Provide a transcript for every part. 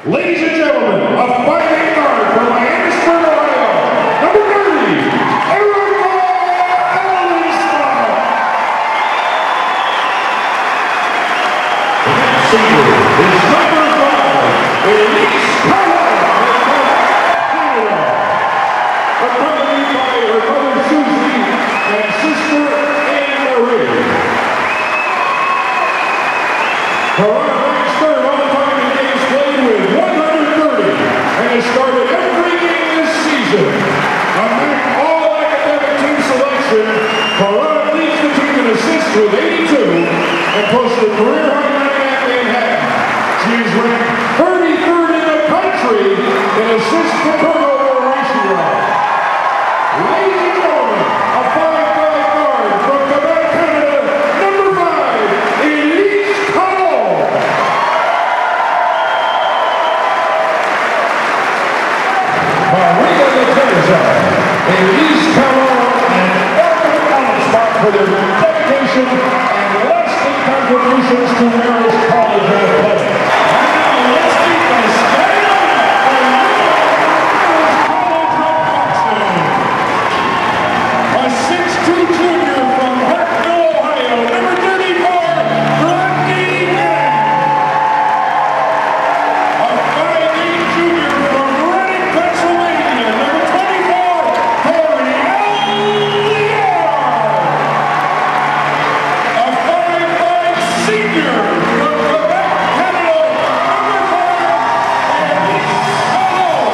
Ladies and gentlemen, a 5'8" guard from Miamisburg, Ohio, number 30, Eric Elliston. The next senior is number 5, Elise Powell from Canada. Accompanied by her mother Susie and sister Anne Marie. Corona ranks third all-time in games played with 130 and has started every game this season. A MAC all-academic team selection, Corona leads the team in assists with 82 and posted a career high 9 at Manhattan. She is ranked 33rd in the country in assists to turnover ratio. Ladies and gentlemen, a 5'5" guard from Quebec, Canada, number 5, Elise Powell. Maria Laterza, Elise Powell, and Eric Elliston for their dedication and lasting contributions to Mary's College Athletics. And now let's meet the stand for Mary's College of Boxing. A 6'2" junior from Hartville, Ohio, number 34, Rodney Yang. A 5'8" junior from Reading, Pennsylvania, number 24, Corey Elliott. A 5'5" senior from Quebec, Canada, number 5, Elise Powell.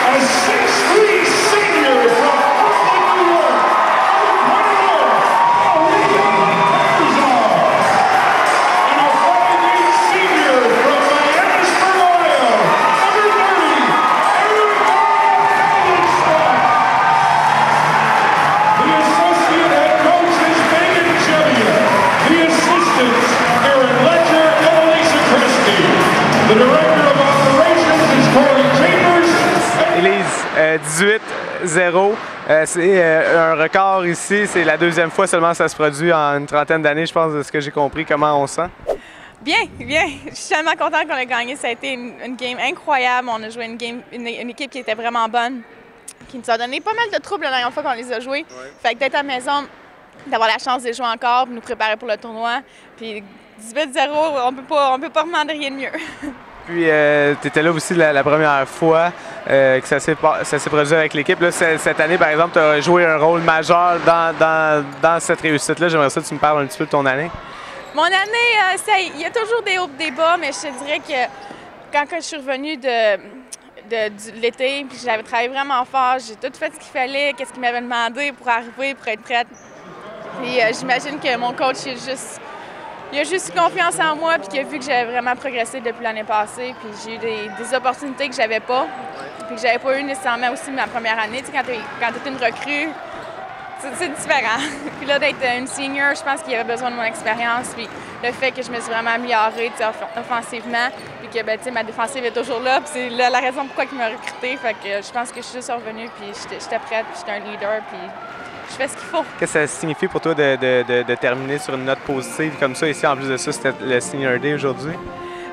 A 6'3" senior from Brooklyn, New York, number 21, Maria Laterza. And a 5'8" senior from Miamisburg, Ohio, number 30, Eric Elliston. The associate head coach is Megan Chevia. The assistants, Aaron Ledger and Elisa Christie. The director of operations is Corey Chambers. Élise, 18-0, c'est un record ici, c'est la deuxième fois seulement que ça se produit en une trentaine d'années, je pense, de ce que j'ai compris. Comment on sent? Bien, bien. Je suis tellement contente qu'on ait gagné. Ça a été une game incroyable. On a joué une équipe qui était vraiment bonne, qui nous a donné pas mal de troubles la dernière fois qu'on les a joués. Fait que d'être à la maison, d'avoir la chance de jouer encore, de nous préparer pour le tournoi. Puis 18-0, on peut pas demander rien de mieux. Puis, tu étais là aussi la première fois que ça s'est produit avec l'équipe. Là, cette année, par exemple, tu as joué un rôle majeur dans cette réussite-là. J'aimerais ça que tu me parles un petit peu de ton année. Mon année, il y a toujours des hauts et des bas, mais je te dirais que quand je suis revenue de l'été, puis j'avais travaillé vraiment fort, j'ai tout fait ce qu'il fallait, qu'est-ce qu'il m'avait demandé pour arriver, pour être prête. Puis j'imagine que mon coach, il a juste eu confiance en moi, puis qu'il a vu que j'avais vraiment progressé depuis l'année passée, puis j'ai eu des opportunités que j'avais pas, puis que j'avais pas eu nécessairement aussi ma première année. Tu sais, quand t'es une recrue, c'est différent. Puis là, d'être une senior, je pense qu'il avait besoin de mon expérience, puis le fait que je me suis vraiment améliorée offensivement, puis que tu sais, ma défensive est toujours là, puis c'est la raison pourquoi il m'a recrutée. Fait que je pense que je suis juste revenue, puis j'étais prête, puis j'étais un leader, puis je fais ce qu'il faut. Qu'est-ce que ça signifie pour toi de terminer sur une note positive comme ça ici? En plus de ça, c'était le Senior Day aujourd'hui.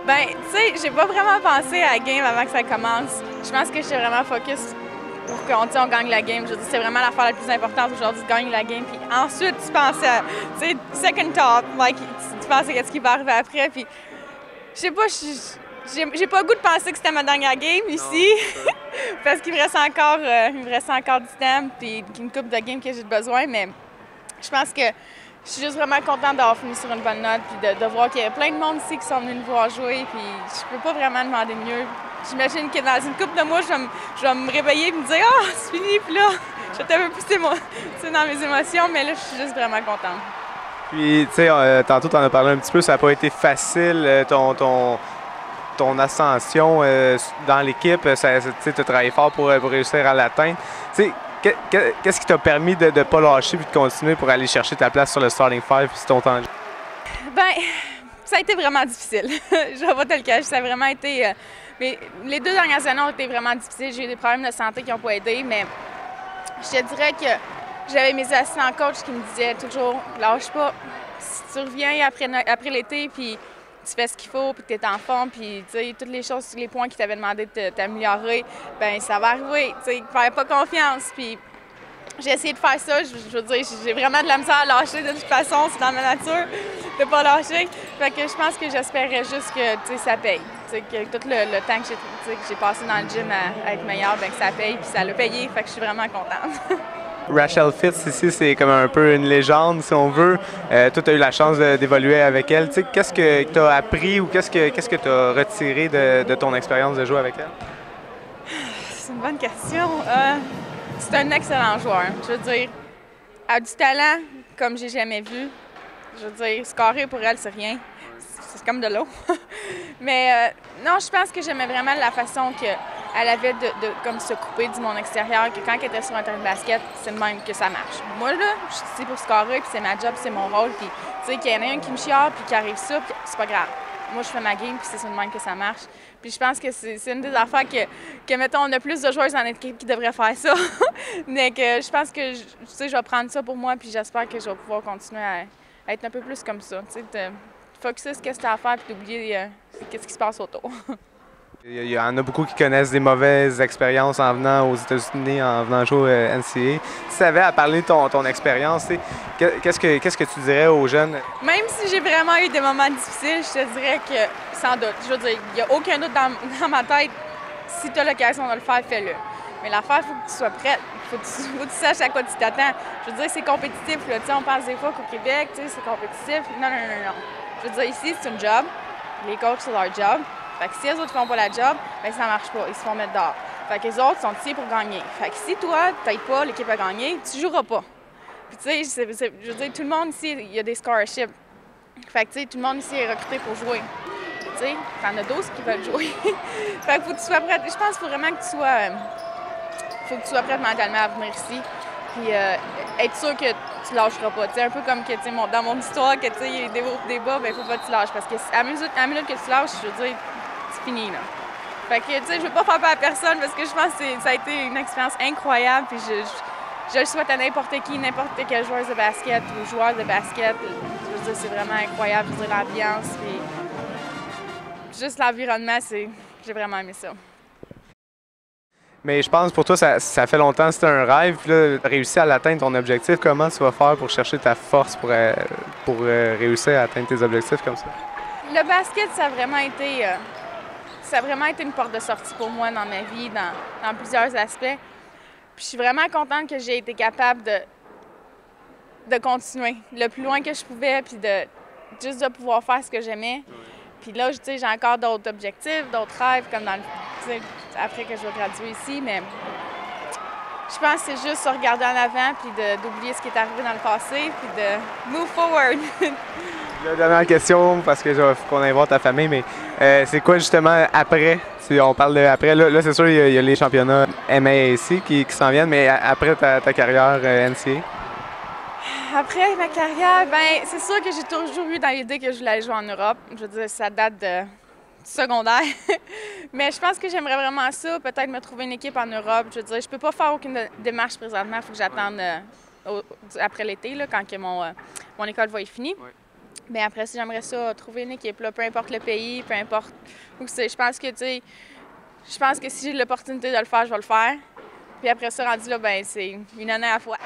Ben, tu sais, j'ai pas vraiment pensé à la game avant que ça commence. Je pense que j'étais vraiment focus pour qu'on gagne la game. Je veux dire, c'est vraiment l'affaire la plus importante aujourd'hui de gagner la game. Puis ensuite, tu pensais à, tu sais, second thought, like, tu pensais à ce qui va arriver après. Puis, je sais pas, j'ai pas le goût de penser que c'était ma dernière game ici. Parce qu'il me reste encore du temps, puis une couple de games que j'ai besoin. Mais je pense que je suis juste vraiment contente d'avoir fini sur une bonne note, puis de voir qu'il y a plein de monde ici qui sont venus nous voir jouer. Puis, je peux pas vraiment demander mieux. J'imagine que dans une couple de mois, je vais me réveiller et me dire « Ah, c'est fini! » Puis là, je vais un peu pousser dans mes émotions, mais là, je suis juste vraiment contente. Puis, tu sais, tantôt, tu en as parlé un petit peu, ça n'a pas été facile, ton ascension dans l'équipe. Tu as travaillé fort pour réussir à l'atteindre. Tu sais, qu'est-ce qui t'a permis de ne pas lâcher et de continuer pour aller chercher ta place sur le starting five puis ton temps? Bien, ça a été vraiment difficile. Je vais pas te le cacher, ça a vraiment été... Mais les 2 dernières années ont été vraiment difficiles. J'ai eu des problèmes de santé qui n'ont pas aidé, mais je te dirais que j'avais mes assistants coach qui me disaient toujours « Lâche pas, si tu reviens après l'été, puis tu fais ce qu'il faut, puis que tu es en forme, puis toutes les choses, les points qu'ils t'avaient demandé de t'améliorer, ben ça va arriver. Faire pas confiance. Puis j'ai essayé de faire ça. Je veux dire, j'ai vraiment de la misère à lâcher de toute façon, c'est dans ma nature de pas lâcher. Fait que je pense que j'espérais juste que ça paye. Que tout le temps que j'ai passé dans le gym à être meilleure, ben que ça paye, puis ça l'a payé. Fait que je suis vraiment contente. Rachel Fitz, ici, c'est comme un peu une légende, si on veut. Toi, tu as eu la chance d'évoluer avec elle. Qu'est-ce que tu as appris ou qu'est-ce que tu as retiré de ton expérience de jouer avec elle? C'est une bonne question. C'est un excellent joueur. Je veux dire, elle a du talent comme j'ai jamais vu. Je veux dire, scorer pour elle, c'est rien. C'est comme de l'eau. Mais non, je pense que j'aimais vraiment la façon qu'elle avait de comme se couper du monde extérieur, que quand elle était sur un terrain de basket, c'est de même que ça marche. Moi, là, je suis ici pour scorer, puis c'est ma job, c'est mon rôle. Puis, tu sais, qu'il y en a un qui me chiale, puis qui arrive ça, puis c'est pas grave. Moi, je fais ma game, puis c'est de même que ça marche. Puis je pense que c'est une des affaires que, mettons, on a plus de joueurs dans notre équipe qui devraient faire ça. Mais que je pense que, tu sais, je vais prendre ça pour moi, puis j'espère que je vais pouvoir continuer à être un peu plus comme ça. Tu sais, focuser sur ce que tu as à faire, puis d'oublier qu'est-ce qui se passe autour. Il y en a beaucoup qui connaissent des mauvaises expériences en venant aux États-Unis, en venant jouer NCAA. Si tu avais à parler de ton expérience, qu'est-ce que tu dirais aux jeunes? Même si j'ai vraiment eu des moments difficiles, je te dirais que, sans doute, je veux dire, il n'y a aucun doute dans ma tête. Si tu as l'occasion de le faire, fais-le. Mais l'affaire, il faut que tu sois prête. Il faut que tu saches à quoi tu t'attends. Je veux dire, c'est compétitif. Là. On pense des fois qu'au Québec, c'est compétitif. Non. Je veux dire, ici, c'est une job. Les coachs, c'est leur job. Fait que si les autres font pas la job, ben ça marche pas. Ils se font mettre dehors. Fait que les autres sont ici pour gagner. Fait que si toi, t'aides pas l'équipe à gagner, tu joueras pas. Puis tu sais, je veux dire, tout le monde ici, il y a des scholarships. Fait que tu sais, tout le monde ici est recruté pour jouer. Tu sais, t'en as 12 qui veulent jouer. Fait que faut que tu sois prête. Je pense qu'il faut vraiment que tu sois prête mentalement à venir ici. Puis être sûr que tu lâcheras pas. T'sais, un peu comme que, dans mon histoire, que il y a des hauts et des bas, ben faut pas que tu lâches. Parce que à la minute que tu lâches, je veux dire, c'est fini. Là. Fait que, je veux pas faire peur à personne parce que je pense que ça a été une expérience incroyable. Puis je le souhaite à n'importe qui, n'importe quel joueur de basket ou joueur de basket. Je veux dire, c'est vraiment incroyable. Je veux dire, l'ambiance. Puis juste l'environnement, j'ai vraiment aimé ça. Mais je pense pour toi, ça fait longtemps que c'était un rêve. Puis là, tu as réussi à l'atteindre ton objectif. Comment tu vas faire pour chercher ta force pour réussir à atteindre tes objectifs comme ça? Le basket, ça a vraiment été une porte de sortie pour moi dans ma vie, dans plusieurs aspects. Puis je suis vraiment contente que j'ai été capable de continuer le plus loin que je pouvais, puis juste de pouvoir faire ce que j'aimais. Puis là, j'ai encore d'autres objectifs, d'autres rêves, comme après que je vais graduer ici, mais je pense que c'est juste se regarder en avant, puis d'oublier ce qui est arrivé dans le passé, puis de move forward. La dernière question, parce que faut qu'on aille voir ta famille, mais c'est quoi justement après? Si on parle de après, là c'est sûr, il y a les championnats MAAC qui s'en viennent, mais après ta carrière NCAA? Après ma carrière, ben c'est sûr que j'ai toujours eu dans l'idée que je voulais aller jouer en Europe. Je veux dire, ça date du secondaire. Mais je pense que j'aimerais vraiment ça, peut-être me trouver une équipe en Europe. Je veux dire, je peux pas faire aucune démarche présentement, il faut que j'attende après l'été, là, quand que mon école va être finie. Ouais. Mais après ça, j'aimerais ça trouver une équipe, là, peu importe le pays, peu importe où c'est. Je pense que si j'ai l'opportunité de le faire, je vais le faire. Puis après ça, rendu là, ben c'est une année à la fois.